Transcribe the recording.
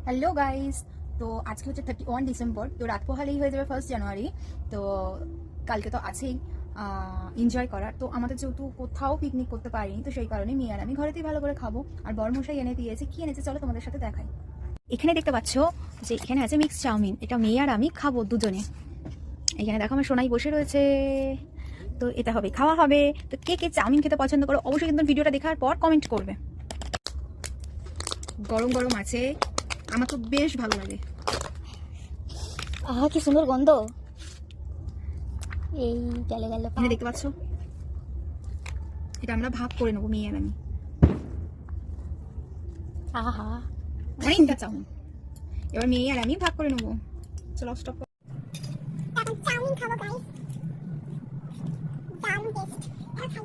Hello guys, তো আজকে হচ্ছে 31 ডিসেম্বর। তো রাত পোহালেই হয়ে যাবে 1 জানুয়ারি। তো কালকে তো আছেই এনজয় করার। তো আমাদের যেহেতু কোথাও পিকনিক করতে পারিনি, তো সেই কারণে মেয়ে আর আমি ঘরেতেই ভালো করে খাবো। আর বরমশাই এনে দিয়েছে, কি এনেছে চলো তোমাদের সাথে দেখাই। এখানে দেখতে পাচ্ছ যে এখানে আছে মিক্স চাউমিন। এটা মেয়ে আর আমি খাবো দুজনে। এখানে দেখো আমার সোনাই বসে রয়েছে। তো এটা হবে, খাওয়া হবে। তো কে কে চাউমিন খেতে পছন্দ করো অবশ্যই কিন্তু ভিডিওটা দেখার পর কমেন্ট করবে। গরম গরম আছে, আমার তো বেশ ভালো লাগে। আহা কি সুন্দর গন্ধ। এই গেল গেল এখানে দেখতে পাচ্ছ, এটা আমরা ভাগ করে নেবো মেয়ে আর আমি। আহা অনেকটা চাউমিন, এবার মেয়ে আর আমি ভাগ করে নেবো। চলো স্টপ। এখন চাউমিন খাবো গাইস। দারুণ টেস্ট। খাইয়ে